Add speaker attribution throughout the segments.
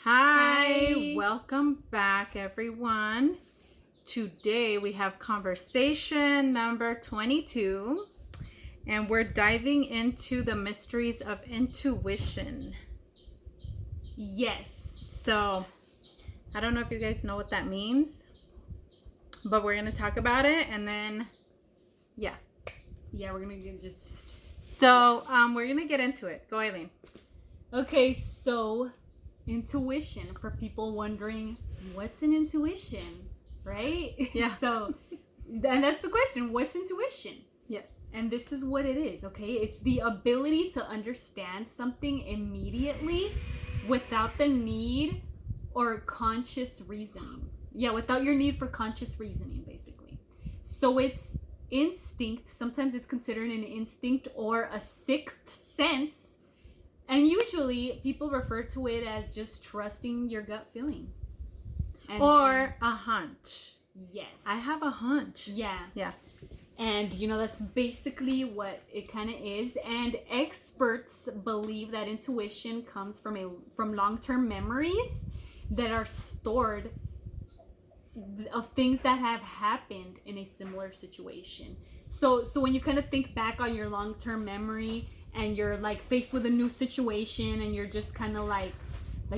Speaker 1: Hi, welcome back, everyone. Today we have conversation number 22, and we're diving into the mysteries of intuition.
Speaker 2: Yes.
Speaker 1: So, I don't know if you guys know what that means, but we're going to talk about it and then, yeah.
Speaker 2: Yeah, we're going to just...
Speaker 1: So, we're going to get into it. Go, Eileen.
Speaker 2: Okay, so intuition, for people wondering, what's an intuition, right?
Speaker 1: Yeah.
Speaker 2: So, and that's the question, what's intuition?
Speaker 1: Yes.
Speaker 2: And this is what it is, okay? It's the ability to understand something immediately without the need or conscious reasoning. Yeah, without your need for conscious reasoning, basically. So it's instinct. Sometimes it's considered an instinct or a sixth sense. And usually people refer to it as just trusting your gut feeling.
Speaker 1: Or a hunch.
Speaker 2: Yes.
Speaker 1: I have a hunch.
Speaker 2: Yeah.
Speaker 1: Yeah.
Speaker 2: And, that's basically what it kind of is. And experts believe that intuition comes from long-term memories that are stored of things that have happened in a similar situation. So when you kind of think back on your long-term memory and you're like faced with a new situation and you're just kind of like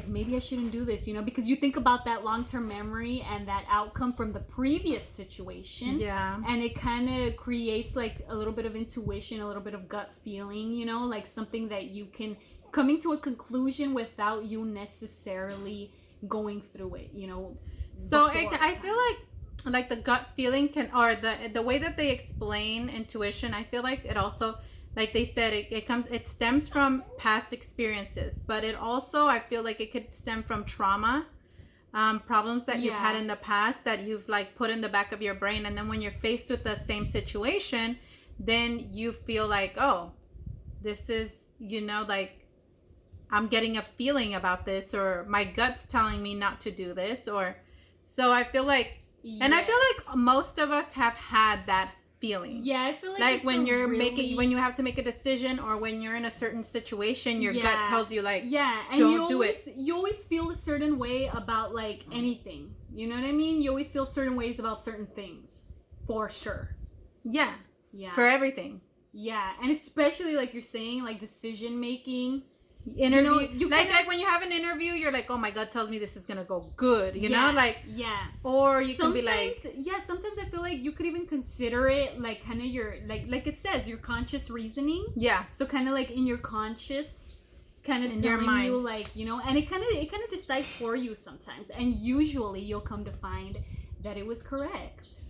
Speaker 2: maybe I shouldn't do this, because you think about that long-term memory and that outcome from the previous situation.
Speaker 1: Yeah.
Speaker 2: And it kind of creates like a little bit of intuition, a little bit of gut feeling, like something that you can coming to a conclusion without you necessarily going through it,
Speaker 1: So I feel like the gut feeling or the way that they explain intuition, I feel like it also, like they said, it stems from past experiences, but it also, I feel like it could stem from trauma, problems that you've had in the past that you've like put in the back of your brain. And then when you're faced with the same situation, then you feel like, oh, this is, like I'm getting a feeling about this, or my gut's telling me not to do this, or so I feel like, and I feel like most of us have had that feeling.
Speaker 2: Yeah, I feel
Speaker 1: like when you're when you have to make a decision, or when you're in a certain situation, your gut tells you like,
Speaker 2: and
Speaker 1: don't do it.
Speaker 2: You always feel a certain way about like anything. You know what I mean? You always feel certain ways about certain things, for sure.
Speaker 1: Yeah.
Speaker 2: Yeah.
Speaker 1: For everything.
Speaker 2: Yeah, and especially like you're saying, like decision making.
Speaker 1: Interview, like when you have an interview, you're like, oh, my gut tells me this is gonna go good, know, like, or you can be like,
Speaker 2: sometimes I feel like you could even consider it like kind of your like it says your conscious reasoning. So kind of like in your conscious, kind of telling you like, and it kind of decides for you sometimes, and usually you'll come to find that it was correct.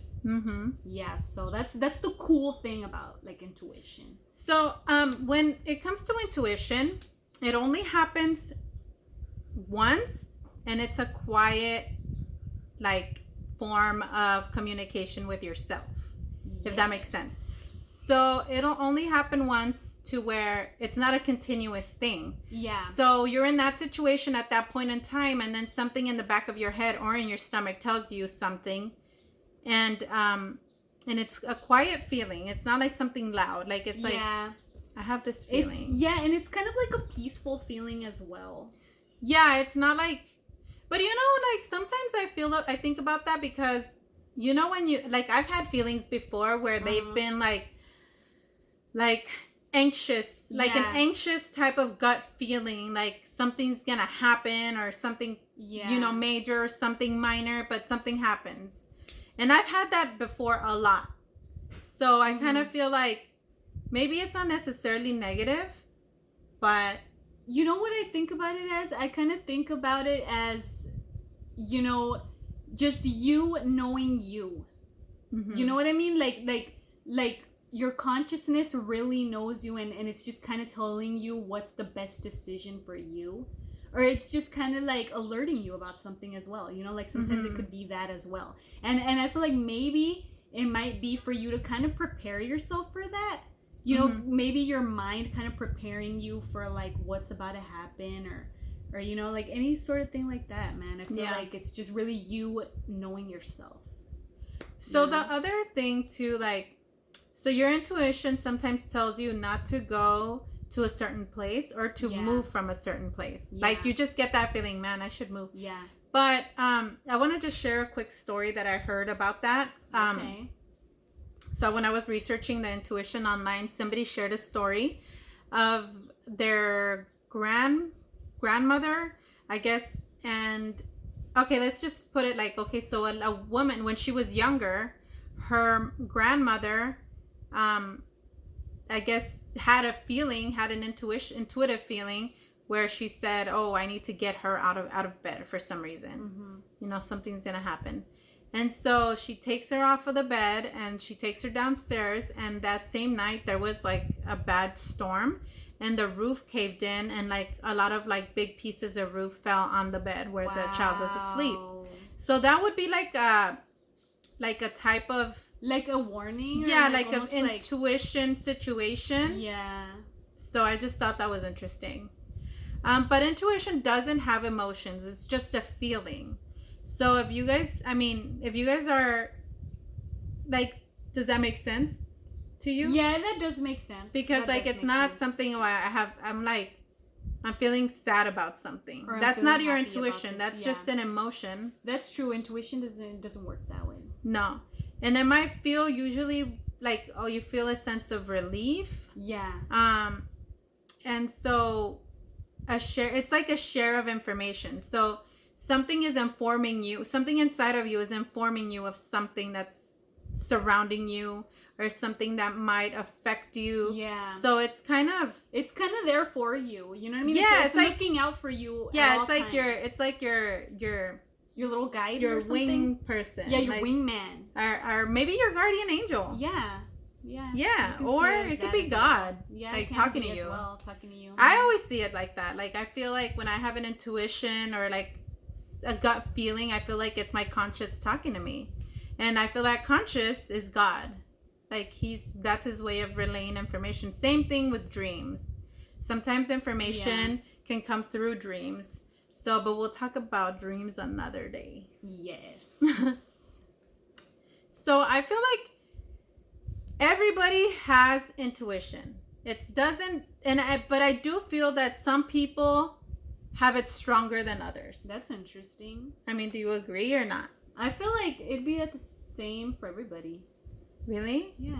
Speaker 2: Yeah, so that's the cool thing about like intuition.
Speaker 1: So when it comes to intuition, it only happens once, and it's a quiet, like, form of communication with yourself, if that makes sense. So it'll only happen once, to where it's not a continuous thing.
Speaker 2: Yeah.
Speaker 1: So you're in that situation at that point in time, and then something in the back of your head or in your stomach tells you something, and it's a quiet feeling. It's not like something loud. Like it's like, I have this feeling.
Speaker 2: And it's kind of like a peaceful feeling as well.
Speaker 1: Yeah, it's not like, but like sometimes I think about that because, when you, like, I've had feelings before where they've been like anxious, like an anxious type of gut feeling, like something's gonna happen or something, major, something minor, but something happens. And I've had that before a lot. So I kind of feel like, maybe it's not necessarily negative, but...
Speaker 2: You know what I think about it as? I kind of think about it as, just you knowing you. You know what I mean? Like your consciousness really knows you, and it's just kind of telling you what's the best decision for you. Or it's just kind of like alerting you about something as well. Like sometimes it could be that as well. And I feel like maybe it might be for you to kind of prepare yourself for that. Maybe your mind kind of preparing you for like what's about to happen, or like any sort of thing like that, man. I feel like it's just really you knowing yourself.
Speaker 1: So the other thing too, like, so your intuition sometimes tells you not to go to a certain place or to
Speaker 2: Yeah.
Speaker 1: move from a certain place.
Speaker 2: Yeah.
Speaker 1: Like you just get that feeling, man, I should move.
Speaker 2: Yeah.
Speaker 1: But I want to just share a quick story that I heard about that.
Speaker 2: Okay.
Speaker 1: So when I was researching the intuition online, somebody shared a story of their grandmother, I guess. And okay, let's just put it like, okay, so a woman, when she was younger, her grandmother, I guess, had an intuitive feeling where she said, oh, I need to get her out of bed for some reason. Something's gonna happen. And so she takes her off of the bed and she takes her downstairs, and that same night there was like a bad storm and the roof caved in, and like a lot of like big pieces of roof fell on the bed where the child was asleep. So that would be like a type of,
Speaker 2: like a warning?
Speaker 1: Yeah,
Speaker 2: or
Speaker 1: like an
Speaker 2: almost
Speaker 1: intuition situation.
Speaker 2: Yeah.
Speaker 1: So I just thought that was interesting. But intuition doesn't have emotions. It's just a feeling. So if you guys are like, does that make sense to you?
Speaker 2: Yeah, that does make sense.
Speaker 1: Because like it's not something where I'm feeling sad about something.
Speaker 2: Or I'm
Speaker 1: That's
Speaker 2: feeling
Speaker 1: not your
Speaker 2: happy about
Speaker 1: intuition.
Speaker 2: this,
Speaker 1: That's
Speaker 2: yeah.
Speaker 1: just an emotion.
Speaker 2: That's true. Intuition doesn't work that way.
Speaker 1: No. And it might feel usually like, oh, you feel a sense of relief.
Speaker 2: Yeah.
Speaker 1: And so it's like a share of information. So something is informing you, something inside of you is informing you of something that's surrounding you or something that might affect you.
Speaker 2: Yeah.
Speaker 1: So it's kind of
Speaker 2: there for you. You know what I mean?
Speaker 1: Yeah,
Speaker 2: it's
Speaker 1: like
Speaker 2: looking out for you.
Speaker 1: Yeah,
Speaker 2: at
Speaker 1: it's like
Speaker 2: all times. Your little guide,
Speaker 1: your
Speaker 2: or something?
Speaker 1: wing person.
Speaker 2: Yeah, your
Speaker 1: like,
Speaker 2: wingman.
Speaker 1: or maybe your guardian angel.
Speaker 2: Yeah. Yeah.
Speaker 1: Yeah,
Speaker 2: You can
Speaker 1: or
Speaker 2: see it as
Speaker 1: it could
Speaker 2: that
Speaker 1: be
Speaker 2: as
Speaker 1: God.
Speaker 2: well. Yeah,
Speaker 1: like
Speaker 2: it can
Speaker 1: talking
Speaker 2: be
Speaker 1: to
Speaker 2: as
Speaker 1: you.
Speaker 2: well, talking to you.
Speaker 1: I always see it like that. Like I feel like when I have an intuition or like a gut feeling, I feel like it's my conscious talking to me, and I feel that conscious is God. Like that's his way of relaying information. Same thing with dreams. Sometimes information can come through dreams. So, but we'll talk about dreams another day.
Speaker 2: Yes.
Speaker 1: So I feel like everybody has intuition. But I do feel that some people have it stronger than others.
Speaker 2: That's interesting.
Speaker 1: I mean, do you agree or not?
Speaker 2: I feel like it'd be the same for everybody.
Speaker 1: Really?
Speaker 2: Yeah.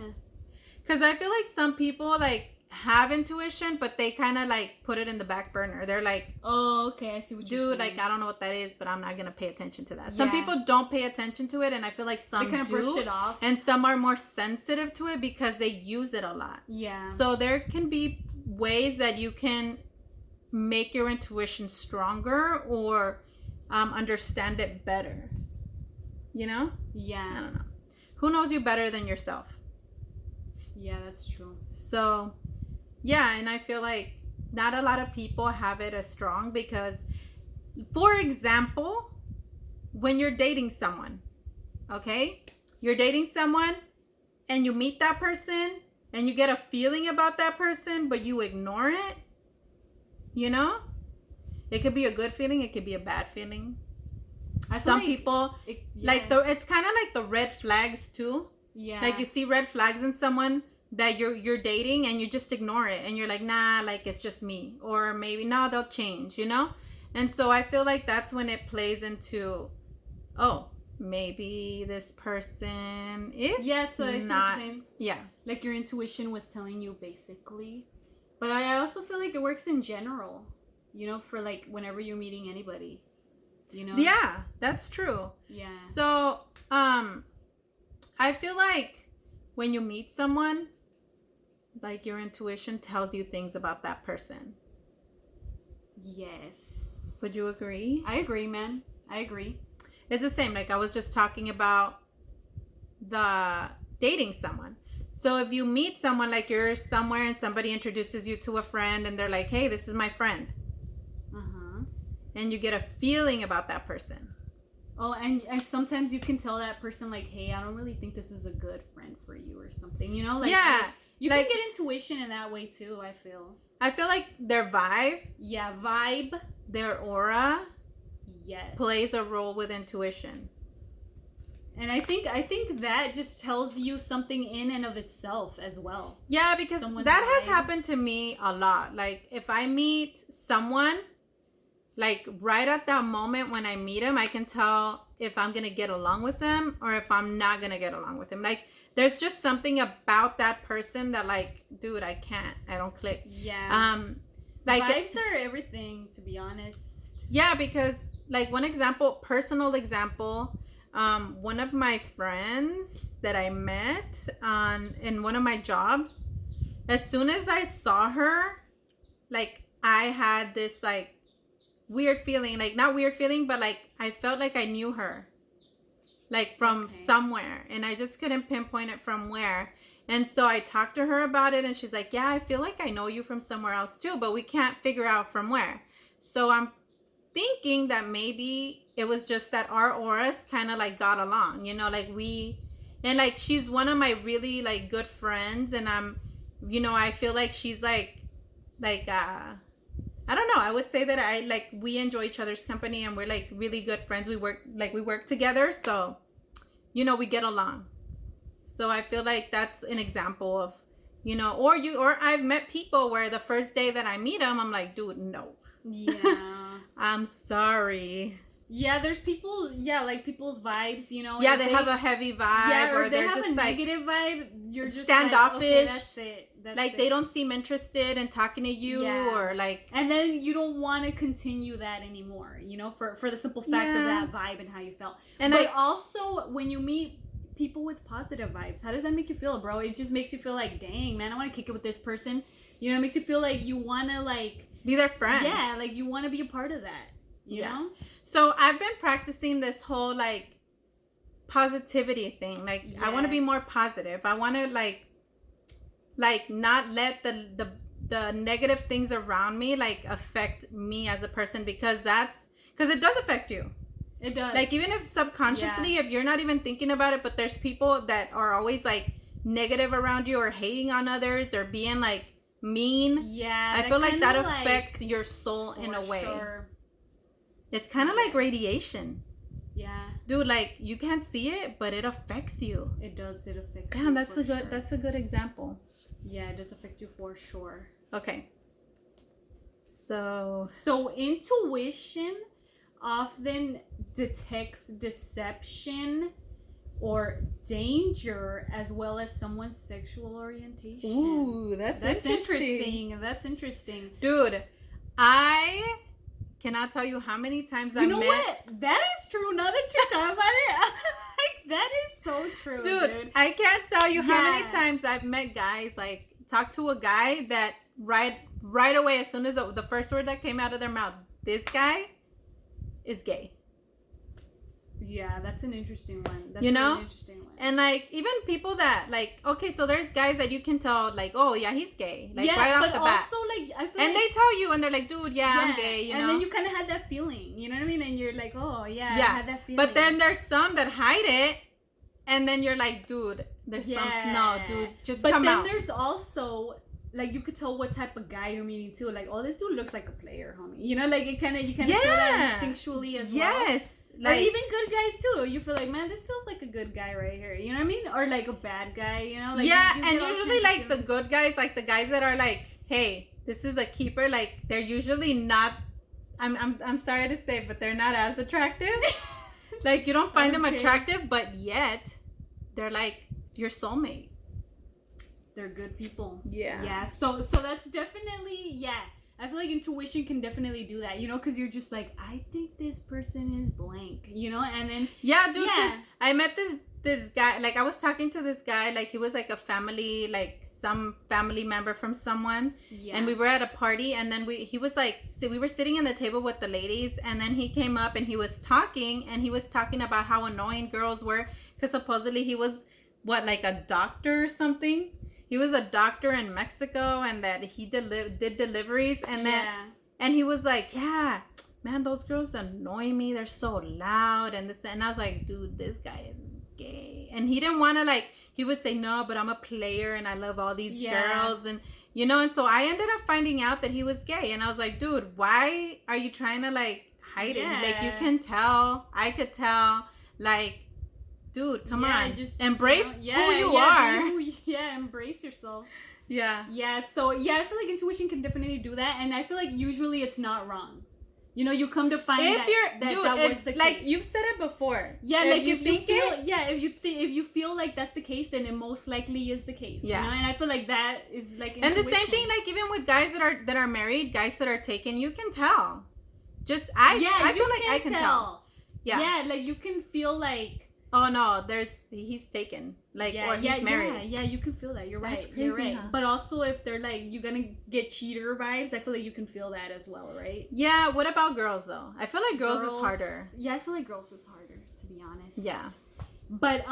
Speaker 1: Because I feel like some people like have intuition, but they kind of like put it in the back burner. They're like,
Speaker 2: oh, okay, I see what you're saying.
Speaker 1: dude, like I don't know what that is, but I'm not gonna pay attention to that. Some
Speaker 2: Yeah.
Speaker 1: people don't pay attention to it, and I feel like some
Speaker 2: They kind of
Speaker 1: do,
Speaker 2: brushed it off.
Speaker 1: and some are more sensitive to it because they use it a lot.
Speaker 2: Yeah.
Speaker 1: So there can be ways that you can make your intuition stronger or understand it better. You know?
Speaker 2: Yeah.
Speaker 1: I don't know. Who knows you better than yourself?
Speaker 2: Yeah, that's true.
Speaker 1: So, yeah, and I feel like not a lot of people have it as strong because, for example, when you're dating someone, okay? You're dating someone and you meet that person and you get a feeling about that person, but you ignore it, you know? It could be a good feeling, it could be a bad feeling. Some people, it's kind of like the red flags too.
Speaker 2: Yeah.
Speaker 1: Like you see red flags in someone that you're dating and you just ignore it and you're like, nah, like it's just me, or maybe no, they'll change, you know? And so I feel like that's when it plays into, oh, maybe this person is
Speaker 2: so I see what you're saying.
Speaker 1: Yeah.
Speaker 2: Like your intuition was telling you basically. But I also feel like it works in general, you know, for like whenever you're meeting anybody, you know?
Speaker 1: Yeah, that's true.
Speaker 2: Yeah.
Speaker 1: So, I feel like when you meet someone, like your intuition tells you things about that person.
Speaker 2: Yes.
Speaker 1: Would you agree?
Speaker 2: I agree, man. I agree.
Speaker 1: It's the same. Like I was just talking about the dating someone. So if you meet someone, like you're somewhere and somebody introduces you to a friend and they're like, hey, this is my friend.
Speaker 2: Uh-huh.
Speaker 1: And you get a feeling about that person.
Speaker 2: Oh, and sometimes you can tell that person like, hey, I don't really think this is a good friend for you or something, you know? Like,
Speaker 1: yeah.
Speaker 2: You
Speaker 1: like,
Speaker 2: can get intuition in that way too, I feel.
Speaker 1: I feel like their vibe.
Speaker 2: Yeah, vibe.
Speaker 1: Their aura.
Speaker 2: Yes.
Speaker 1: Plays a role with intuition.
Speaker 2: And I think that just tells you something in and of itself as well.
Speaker 1: Yeah, because
Speaker 2: Someone's
Speaker 1: that has
Speaker 2: vibe.
Speaker 1: happened to me a lot. Like if I meet someone, like right at that moment when I meet him, I can tell if I'm gonna get along with them or if I'm not gonna get along with him. Like there's just something about that person that like, dude, I don't click.
Speaker 2: Yeah.
Speaker 1: Like
Speaker 2: Vibes are everything, to be honest.
Speaker 1: yeah, because like one example, personal example, one of my friends that I met in one of my jobs, as soon as I saw her, like I had this like weird feeling, like not weird feeling, but like I felt like I knew her, like from somewhere, and I just couldn't pinpoint it from where. And so I talked to her about it, and she's like, yeah, I feel like I know you from somewhere else too, but we can't figure out from where. So I'm thinking that maybe it was just that our auras kind of like got along, you know, like and like she's one of my really like good friends, and I'm, you know, I feel like she's like I don't know, I would say that I like we enjoy each other's company and we're like really good friends. We work together, so you know, we get along. So I feel like that's an example of, you know, or I've met people where the first day that I meet them, I'm like, dude, no.
Speaker 2: Yeah.
Speaker 1: I'm sorry.
Speaker 2: Yeah, there's people, like people's vibes, you know.
Speaker 1: Yeah, they have a heavy vibe.
Speaker 2: Yeah, or they
Speaker 1: they're
Speaker 2: have
Speaker 1: just
Speaker 2: a
Speaker 1: like
Speaker 2: negative vibe. You're just
Speaker 1: standoffish.
Speaker 2: like, okay, that's it. That's
Speaker 1: they don't seem interested in talking to you, or like.
Speaker 2: And then you don't want to continue that anymore, you know, for the simple fact of that vibe and how you felt. But also, when you meet people with positive vibes, how does that make you feel, bro? It just makes you feel like, dang, man, I want to kick it with this person. You know, it makes you feel like you want to like
Speaker 1: be their friend.
Speaker 2: Yeah, like you want to be a part of that. You know?
Speaker 1: So I've been practicing this whole like positivity thing. Like I want to be more positive. I want to like not let the negative things around me like affect me as a person, because it does affect you.
Speaker 2: It does.
Speaker 1: Like even if subconsciously, if you're not even thinking about it, but there's people that are always like negative around you or hating on others or being like mean.
Speaker 2: Yeah.
Speaker 1: I feel like that affects your soul in a way. Sure. It's kind of like radiation.
Speaker 2: Yeah.
Speaker 1: Dude, like you can't see it, but it affects you.
Speaker 2: It does. It affects you.
Speaker 1: Damn, that's a good example.
Speaker 2: Yeah, it does affect you for sure.
Speaker 1: Okay. So
Speaker 2: intuition often detects deception or danger as well as someone's sexual orientation.
Speaker 1: Ooh, that's interesting.
Speaker 2: That's interesting.
Speaker 1: Dude, I cannot tell you how many times I've met...
Speaker 2: You know what? That is true. Now that you're talking about it, like, that is so true, dude.
Speaker 1: I can't tell you how many times I've met guys, like, talk to a guy that right away, as soon as the first word that came out of their mouth, this guy is gay.
Speaker 2: Yeah, that's an interesting one. That's
Speaker 1: you know?
Speaker 2: An interesting one.
Speaker 1: And like even people that like, okay, so there's guys that you can tell like, oh yeah, he's gay, like right off the bat.
Speaker 2: But also like I feel
Speaker 1: and
Speaker 2: like,
Speaker 1: they tell you, and they're like, dude, I'm gay, you know.
Speaker 2: And then you kind of had that feeling, you know what I mean? And you're like, oh yeah, I had that feeling.
Speaker 1: But then there's some that hide it, and then you're like, dude, there's some. No, dude, just come out.
Speaker 2: But then there's also. Like, you could tell what type of guy you're meeting, too. Like, oh, this dude looks like a player, homie. You know, like, you kind of feel that instinctually as well. Yes. Like, or even good guys, too. You feel like, man, this feels like a good guy right here. You know what I mean? Or, like, a bad guy, you know? Like,
Speaker 1: yeah, and usually, like, the good guys, like, the guys that are like, hey, this is a keeper, like, they're usually not, I'm sorry to say, but they're not as attractive. Like, you don't find them attractive, but yet, they're, like, your soulmate.
Speaker 2: They're good people.
Speaker 1: Yeah.
Speaker 2: So that's definitely, I feel like intuition can definitely do that, you know, because you're just like, I think this person is blank, you know, and then.
Speaker 1: Yeah, dude, I met this guy, like, I was talking to this guy, like, he was, like, a family, like, some family member from someone. Yeah. And we were at a party, and then we were sitting at the table with the ladies, and then he came up, and he was talking about how annoying girls were, because supposedly he was, like a doctor or something? He was a doctor in Mexico, and that he did deliveries, and then and he was like, yeah, man, those girls annoy me. They're so loud and this, and I was like, dude, this guy is gay. And he didn't want to, like, he would say, no, but I'm a player and I love all these girls, and you know. And so I ended up finding out that he was gay, and I was like, dude, why are you trying to like hide it? Like, you can tell, I could tell, like, dude, come
Speaker 2: Yeah,
Speaker 1: on.
Speaker 2: just
Speaker 1: Embrace who you are.
Speaker 2: Yeah, embrace yourself.
Speaker 1: Yeah.
Speaker 2: Yeah, so yeah, I feel like intuition can definitely do that, and I feel like usually it's not wrong. You know, you come to find
Speaker 1: If
Speaker 2: that
Speaker 1: you're, dude,
Speaker 2: that was the
Speaker 1: like
Speaker 2: case.
Speaker 1: you've said it before.
Speaker 2: Yeah,
Speaker 1: if
Speaker 2: like
Speaker 1: you
Speaker 2: if
Speaker 1: think
Speaker 2: you feel,
Speaker 1: it,
Speaker 2: yeah, if you feel like that's the case, then it most likely is the case.
Speaker 1: Yeah.
Speaker 2: You know? And I feel like that is like
Speaker 1: and
Speaker 2: intuition.
Speaker 1: the same thing, like even with guys that are married, guys that are taken, you can tell. Just I feel like I can tell. Yeah.
Speaker 2: Yeah, like you can feel like,
Speaker 1: oh no, he's taken, like, or he's married.
Speaker 2: Yeah, you can feel that. You're
Speaker 1: That's
Speaker 2: right. You're
Speaker 1: crazy,
Speaker 2: right.
Speaker 1: huh?
Speaker 2: But also, if they're like, you're gonna get cheater vibes, I feel like you can feel that as well, right?
Speaker 1: Yeah. What about girls though? I feel like girls is harder.
Speaker 2: Yeah, I feel like girls is harder, to be honest.
Speaker 1: Yeah.
Speaker 2: But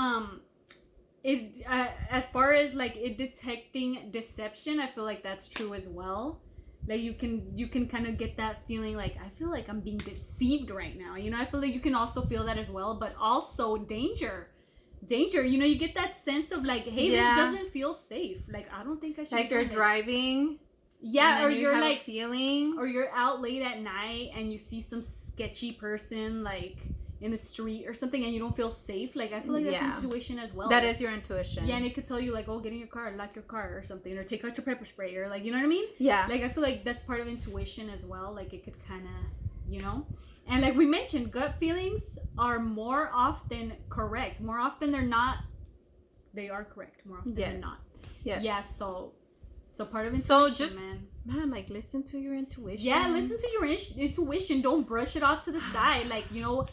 Speaker 2: it as far as like it detecting deception, I feel like that's true as well. Like you can kind of get that feeling like, I feel like I'm being deceived right now. You know, I feel like you can also feel that as well. But also danger. You know, you get that sense of like, hey, this doesn't feel safe. Like I don't think I should.
Speaker 1: Like you're driving.
Speaker 2: Yeah, or you're like
Speaker 1: feeling,
Speaker 2: or you're out late at night and you see some sketchy person like in the street or something, and you don't feel safe. Like I feel like that's intuition as well.
Speaker 1: That is your intuition.
Speaker 2: Yeah, and it could tell you like, oh, get in your car, lock your car or something, or take out your pepper spray, or like, you know what I mean?
Speaker 1: Yeah.
Speaker 2: Like I feel like that's part of intuition as well. Like it could kind of, you know, and like we mentioned, gut feelings are more often correct. More often they're not. They are correct. More often than not.
Speaker 1: Yes.
Speaker 2: Yeah. So part of intuition,
Speaker 1: so just, man, like listen to your intuition.
Speaker 2: Yeah, listen to your intuition. Don't brush it off to the side. Like, you know,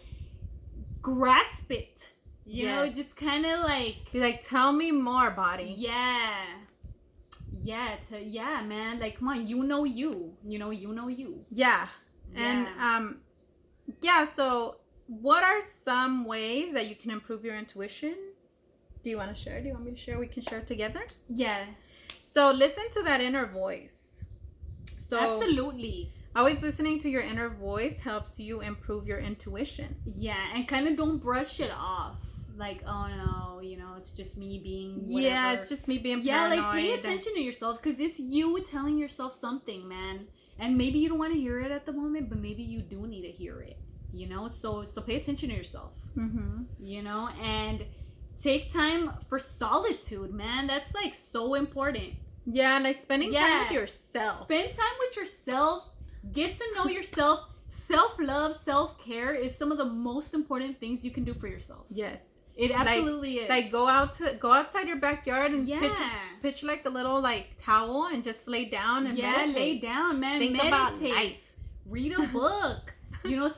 Speaker 2: grasp it. You know, just kind of like
Speaker 1: be like, tell me more, body.
Speaker 2: Yeah, man. Like, come on, you know you.
Speaker 1: Yeah, and So, what are some ways that you can improve your intuition? Do you want to share? Do you want me to share? We can share together.
Speaker 2: Yeah.
Speaker 1: So listen to that inner voice. So
Speaker 2: absolutely.
Speaker 1: Always listening to your inner voice helps you improve your intuition.
Speaker 2: Yeah, and kind of don't brush it off. Like, oh no, you know, it's just me being whatever.
Speaker 1: Yeah, it's just me being paranoid.
Speaker 2: Yeah, like pay attention to yourself, because it's you telling yourself something, man. And maybe you don't want to hear it at the moment, but maybe you do need to hear it. You know, so pay attention to yourself.
Speaker 1: Mm-hmm.
Speaker 2: You know, and take time for solitude, man. That's like so important.
Speaker 1: Yeah, like spending time with yourself.
Speaker 2: Spend time with yourself. Get to know yourself. Self-love, self-care is some of the most important things you can do for yourself.
Speaker 1: Yes.
Speaker 2: It absolutely is.
Speaker 1: Like go outside your backyard and pitch like a little like towel and just lay down and meditate.
Speaker 2: Lay down, man.
Speaker 1: Think about life.
Speaker 2: Read a book. You know,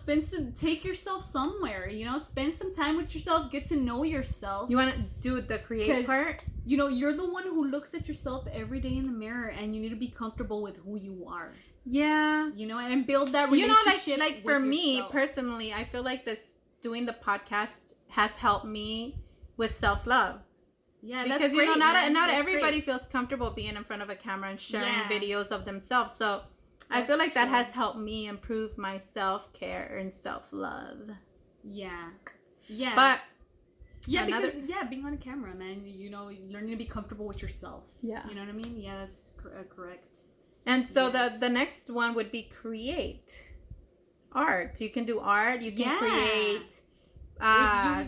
Speaker 2: take yourself somewhere. You know, spend some time with yourself. Get to know yourself.
Speaker 1: You want to do the create part?
Speaker 2: You know, you're the one who looks at yourself every day in the mirror, and you need to be comfortable with who you are.
Speaker 1: Yeah.
Speaker 2: You know, and build that relationship.
Speaker 1: You know, like for me
Speaker 2: yourself.
Speaker 1: personally, I feel like doing the podcast has helped me with self-love.
Speaker 2: Yeah,
Speaker 1: because
Speaker 2: that's
Speaker 1: you know
Speaker 2: great,
Speaker 1: not everybody feels comfortable being in front of a camera and sharing videos of themselves. So I feel like that has helped me improve my self-care and self-love.
Speaker 2: Yeah. Yeah.
Speaker 1: But
Speaker 2: because being on a camera, man, you know, learning to be comfortable with yourself.
Speaker 1: Yeah.
Speaker 2: You know what I mean? Yeah, that's correct.
Speaker 1: And so the next one would be create art. You can do art. You can create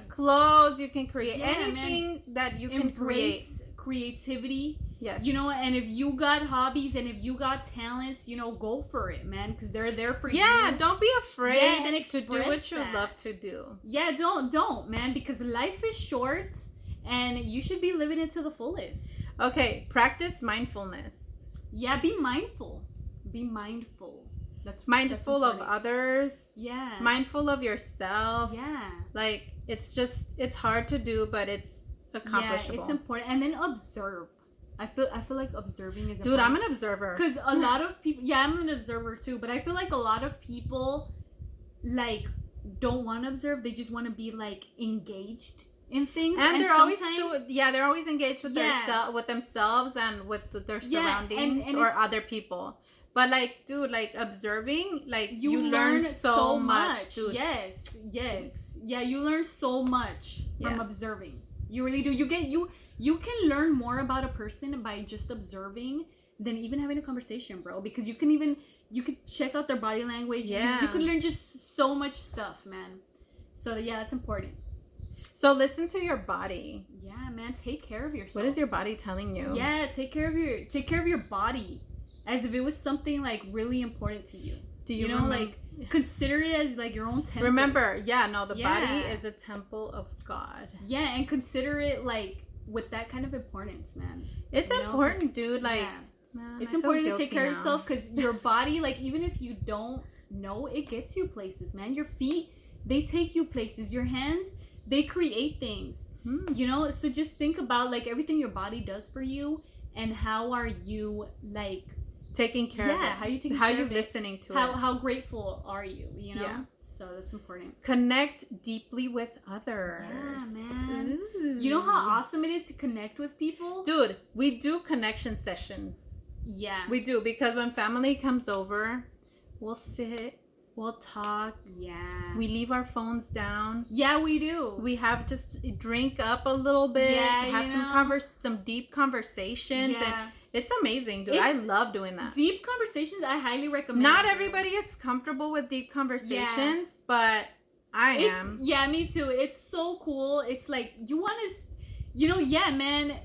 Speaker 1: clothes. You can create anything that you can create.
Speaker 2: Creativity.
Speaker 1: Yes.
Speaker 2: You know, and if you got hobbies and if you got talents, you know, go for it, man, because they're there for you.
Speaker 1: Yeah, don't be afraid to do what you love to do.
Speaker 2: Yeah, don't, man, because life is short and you should be living it to the fullest.
Speaker 1: Okay, practice mindfulness.
Speaker 2: Yeah, be mindful. Be mindful.
Speaker 1: That's mindful of others.
Speaker 2: Yeah.
Speaker 1: Mindful of yourself.
Speaker 2: Yeah.
Speaker 1: Like, it's hard to do, but it's accomplishable.
Speaker 2: Yeah, it's important. And then observe. I feel like observing is important.
Speaker 1: Dude, I'm an observer.
Speaker 2: Because a lot of people, I'm an observer too, but I feel like a lot of people like don't want to observe. They just want to be like engaged in things,
Speaker 1: and they're always they're always engaged with with themselves and with their surroundings and or other people. But like, dude, like observing, like you learn so much. Dude.
Speaker 2: Yes. Yeah, you learn so much from observing. You really do. You can learn more about a person by just observing than even having a conversation, bro. Because you could check out their body language.
Speaker 1: Yeah.
Speaker 2: You could learn just so much stuff, man. So yeah, that's important.
Speaker 1: So listen to your body.
Speaker 2: Yeah, man, take care of yourself.
Speaker 1: What is your body telling you?
Speaker 2: Yeah, take care of your body as if it was something like really important to you.
Speaker 1: Do you
Speaker 2: know, like consider it as like your own temple.
Speaker 1: Remember, the body is a temple of God.
Speaker 2: Yeah, and consider it like with that kind of importance, man.
Speaker 1: It's important, dude. Like, man,
Speaker 2: it's important to take care of yourself because your body, like, even if you don't know, it gets you places, man. Your feet, they take you places. Your hands, they create things. You know, so just think about like everything your body does for you and how are you like
Speaker 1: taking care of it.
Speaker 2: How you taking
Speaker 1: how
Speaker 2: care
Speaker 1: you
Speaker 2: of it.
Speaker 1: Listening to
Speaker 2: how,
Speaker 1: it.
Speaker 2: How grateful are you, you know? So that's important.
Speaker 1: Connect deeply with others.
Speaker 2: Yeah, man.
Speaker 1: Ooh.
Speaker 2: You know how awesome it is to connect with people?
Speaker 1: Dude, we do connection sessions.
Speaker 2: Yeah.
Speaker 1: We do, because when family comes over, we'll sit, we'll talk.
Speaker 2: Yeah.
Speaker 1: We leave our phones down.
Speaker 2: Yeah, we do.
Speaker 1: We have just drink up a little bit.
Speaker 2: Yeah,
Speaker 1: have some deep conversations.
Speaker 2: Yeah.
Speaker 1: And it's amazing, dude. I love doing that.
Speaker 2: Deep conversations, I highly recommend.
Speaker 1: Not everybody is comfortable with deep conversations, but I am.
Speaker 2: Yeah, me too. It's so cool. It's like, you want to, man,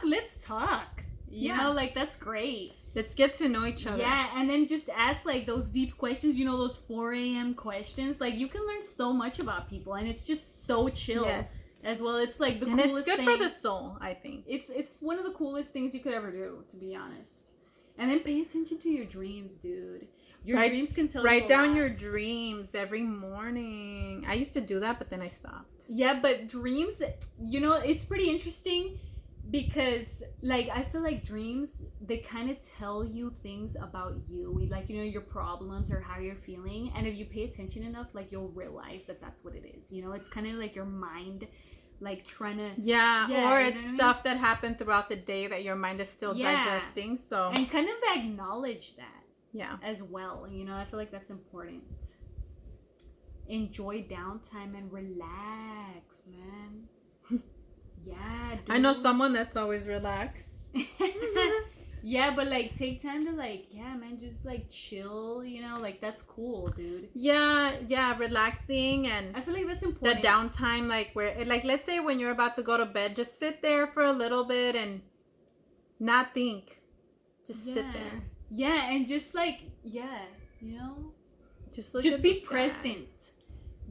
Speaker 2: let's talk. You know, like, that's great.
Speaker 1: Let's get to know each other.
Speaker 2: Yeah, and then just ask, like, those deep questions, those 4 a.m. questions. Like, you can learn so much about people, and it's just so chill.
Speaker 1: Yes.
Speaker 2: As well, it's like the
Speaker 1: and
Speaker 2: coolest thing.
Speaker 1: it's good for the soul, I think.
Speaker 2: It's one of the coolest things you could ever do, to be honest. And then pay attention to your dreams, dude. Your dreams can tell you
Speaker 1: Write down
Speaker 2: lot.
Speaker 1: Your dreams every morning. I used to do that, but then I stopped.
Speaker 2: Yeah, but dreams, it's pretty interesting because, like, I feel like dreams, they kind of tell you things about you. Like, your problems or how you're feeling. And if you pay attention enough, like, you'll realize that that's what it is. It's kind of like your mind, like, trying to...
Speaker 1: or it's stuff that happened throughout the day that your mind is still digesting. So
Speaker 2: and kind of acknowledge that.
Speaker 1: Yeah.
Speaker 2: As well. I feel like that's important. Enjoy downtime and relax, man. Yeah, dude.
Speaker 1: I know someone that's always relaxed.
Speaker 2: Yeah, but like take time to just like chill, like that's cool, dude.
Speaker 1: Yeah, relaxing. And
Speaker 2: I feel like that's important.
Speaker 1: The downtime, like where, like, let's say when you're about to go to bed, just sit there for a little bit and not think. Just sit there.
Speaker 2: Yeah, and just like,
Speaker 1: just
Speaker 2: be present.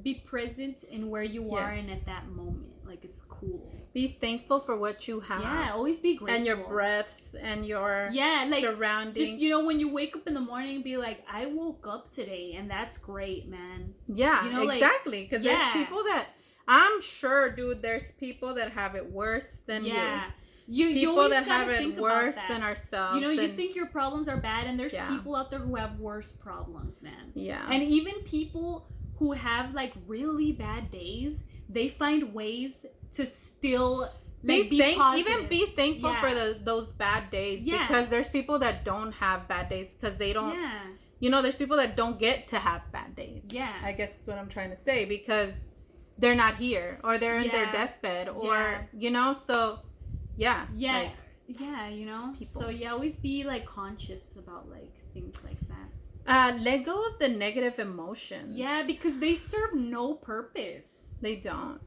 Speaker 2: Be present in where you are and at that moment. Like, it's cool.
Speaker 1: Be thankful for what you have.
Speaker 2: Yeah, always be grateful.
Speaker 1: And your breaths and your surroundings.
Speaker 2: Just, when you wake up in the morning, be like, I woke up today, and that's great, man.
Speaker 1: Yeah, exactly. Because there's people that, I'm sure, dude, there's people that have it worse than you. People that have it worse than ourselves.
Speaker 2: You think your problems are bad, and there's people out there who have worse problems, man.
Speaker 1: Yeah.
Speaker 2: And even people who have, like, really bad days, they find ways to still be positive.
Speaker 1: Even be thankful for those bad days. Yeah. Because there's people that don't have bad days because they don't. Yeah. There's people that don't get to have bad days.
Speaker 2: Yeah.
Speaker 1: I guess that's what I'm trying to say, because they're not here or they're in their deathbed or so. Yeah.
Speaker 2: Yeah.
Speaker 1: Like,
Speaker 2: people. So always be like conscious about like things like that.
Speaker 1: Let go of the negative emotions.
Speaker 2: Yeah, because they serve no purpose.
Speaker 1: They don't.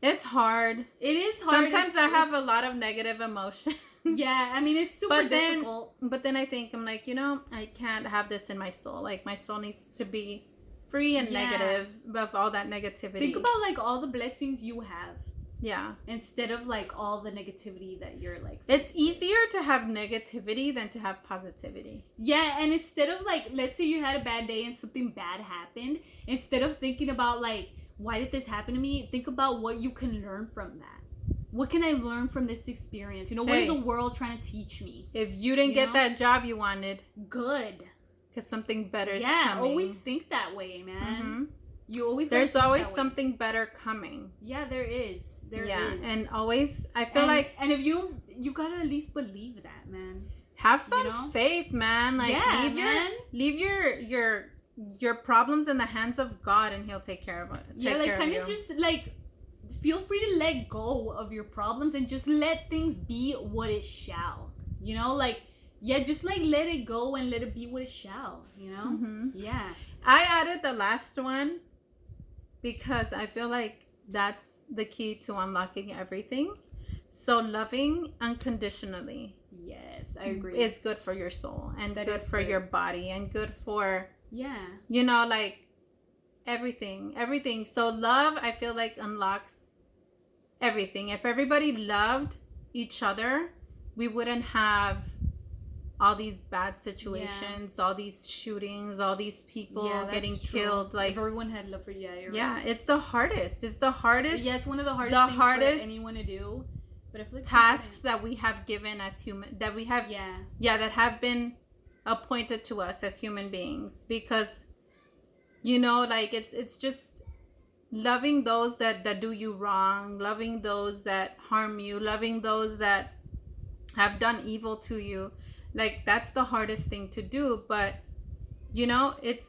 Speaker 1: It's hard.
Speaker 2: It is hard.
Speaker 1: Sometimes I have a lot of negative emotions.
Speaker 2: Yeah, I mean, it's super difficult.
Speaker 1: But then I think, I'm like, I can't have this in my soul. Like, my soul needs to be free and negative of all that negativity.
Speaker 2: Think about, like, all the blessings you have.
Speaker 1: Yeah.
Speaker 2: Instead of, like, all the negativity that you're, like...
Speaker 1: It's easier to have negativity than to have positivity.
Speaker 2: Yeah, and instead of, like, let's say you had a bad day and something bad happened, instead of thinking about, like, why did this happen to me? Think about what you can learn from that. What can I learn from this experience? What is the world trying to teach me?
Speaker 1: If you didn't get that job you wanted...
Speaker 2: Good.
Speaker 1: Because something better is
Speaker 2: coming.
Speaker 1: coming.
Speaker 2: Always think that way, man. Mm-hmm. You always
Speaker 1: There's always something better coming.
Speaker 2: Yeah, there is. There is.
Speaker 1: And always, I feel like...
Speaker 2: And if you gotta at least believe that, man.
Speaker 1: Have some faith, man. Like, leave your problems in the hands of God, and He'll take care of it.
Speaker 2: Kind of just, like, feel free to let go of your problems and just let things be what it shall. Just, like, let it go and let it be what it shall,
Speaker 1: Mm-hmm.
Speaker 2: Yeah.
Speaker 1: I added the last one because I feel like that's the key to unlocking everything. So loving unconditionally,
Speaker 2: yes, I agree,
Speaker 1: is good for your soul and
Speaker 2: That
Speaker 1: good
Speaker 2: is
Speaker 1: for
Speaker 2: good.
Speaker 1: your body and good for,
Speaker 2: yeah,
Speaker 1: you know, like everything. So love, I feel like, unlocks everything. If everybody loved each other, we wouldn't have all these bad situations, all these shootings, all these people
Speaker 2: yeah, that's
Speaker 1: getting
Speaker 2: true.
Speaker 1: killed. Like,
Speaker 2: if everyone had love for you're
Speaker 1: yeah,
Speaker 2: right.
Speaker 1: it's the hardest. It's the hardest.
Speaker 2: Yeah, it's one of the hardest
Speaker 1: the
Speaker 2: things
Speaker 1: hardest
Speaker 2: for anyone to do. But I feel like
Speaker 1: tasks that we have given as human, that we have,
Speaker 2: yeah,
Speaker 1: that have been appointed to us as human beings, because, you know, like, it's just loving those that do you wrong, loving those that harm you, loving those that have done evil to you. Like, that's the hardest thing to do, but, you know, it's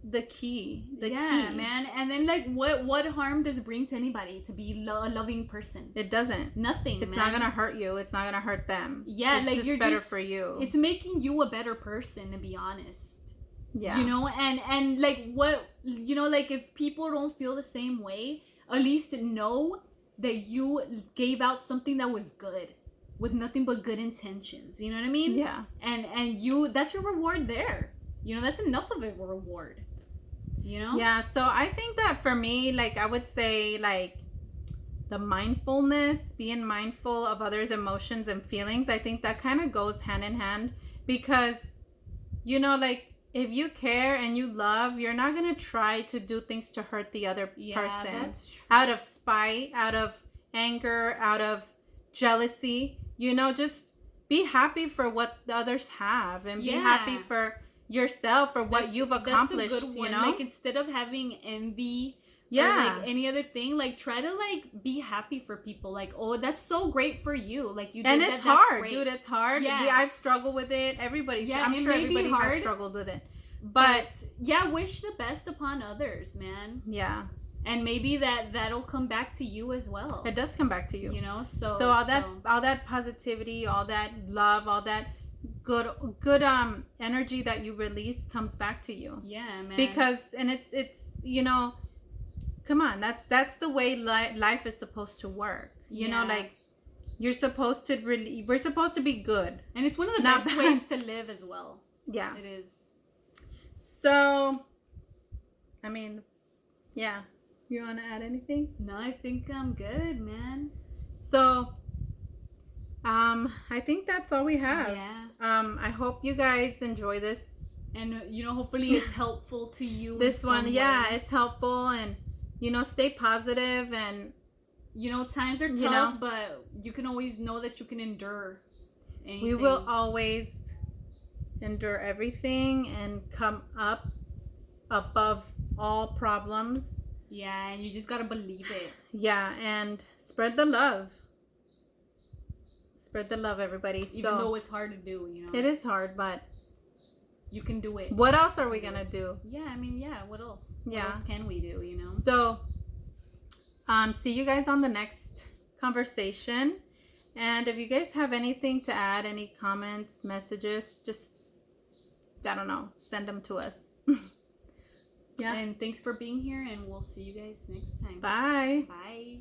Speaker 1: the key.
Speaker 2: Yeah, man. And then, like, what harm does it bring to anybody to be a loving person?
Speaker 1: It doesn't.
Speaker 2: Nothing.
Speaker 1: It's
Speaker 2: man.
Speaker 1: not gonna hurt you. It's not gonna hurt them.
Speaker 2: Yeah,
Speaker 1: it's
Speaker 2: like,
Speaker 1: just
Speaker 2: you're
Speaker 1: better
Speaker 2: just,
Speaker 1: for you.
Speaker 2: It's making you a better person, to be honest.
Speaker 1: Yeah.
Speaker 2: You know, and like, what, you know, like, if people don't feel the same way, at least know that you gave out something that was good, with nothing but good intentions. You know what I mean?
Speaker 1: Yeah.
Speaker 2: And you, that's your reward there. You know, that's enough of a reward. You know?
Speaker 1: Yeah, so I think that for me, like, I would say, like, the mindfulness, being mindful of others' emotions and feelings, I think that kind of goes hand in hand, because, you know, like, if you care and you love, you're not going to try to do things to hurt the other person.
Speaker 2: That's true.
Speaker 1: Out of spite, out of anger, out of jealousy. You know, just be happy for what the others have, and be happy for yourself for what you've accomplished.
Speaker 2: That's a good one.
Speaker 1: You know,
Speaker 2: like, instead of having envy,
Speaker 1: yeah,
Speaker 2: or like any other thing, like, try to, like, be happy for people. Like, oh, that's so great for you. Like, you did
Speaker 1: and
Speaker 2: that,
Speaker 1: it's hard,
Speaker 2: great.
Speaker 1: dude. It's hard.
Speaker 2: Yeah.
Speaker 1: I've struggled with it. Everybody, I'm sure everybody has struggled with it.
Speaker 2: But yeah, wish the best upon others, man.
Speaker 1: Yeah.
Speaker 2: And maybe that'll come back to you as well.
Speaker 1: It does come back to you.
Speaker 2: You know, so
Speaker 1: all that positivity, all that love, all that good energy that you release comes back to you.
Speaker 2: Yeah, man.
Speaker 1: Because, and it's you know, come on, that's the way life is supposed to work. You know, like, we're supposed to be good,
Speaker 2: and it's one of the best ways to live as well.
Speaker 1: Yeah,
Speaker 2: it is.
Speaker 1: So, I mean, yeah. You want to add anything?
Speaker 2: No, I think I'm good, man.
Speaker 1: So, I think that's all we have.
Speaker 2: Yeah.
Speaker 1: I hope you guys enjoy this.
Speaker 2: And, you know, hopefully it's helpful to you.
Speaker 1: This one, yeah, it's helpful. And, you know, stay positive. And,
Speaker 2: you know, times are tough, but you can always know that you can endure anything.
Speaker 1: We will always endure everything and come up above all problems.
Speaker 2: Yeah, and you just gotta believe it.
Speaker 1: Yeah, and spread the love. Spread the love, everybody.
Speaker 2: Even though it's hard to do, you know.
Speaker 1: It is hard, but
Speaker 2: you can do it.
Speaker 1: What else are we gonna do?
Speaker 2: Yeah, I mean, yeah, what else?
Speaker 1: Yeah.
Speaker 2: What else can we do, you know?
Speaker 1: So, see you guys on the next conversation. And if you guys have anything to add, any comments, messages, just, I don't know, send them to us.
Speaker 2: Yeah. And thanks for being here, and we'll see you guys next time.
Speaker 1: Bye.
Speaker 2: Bye.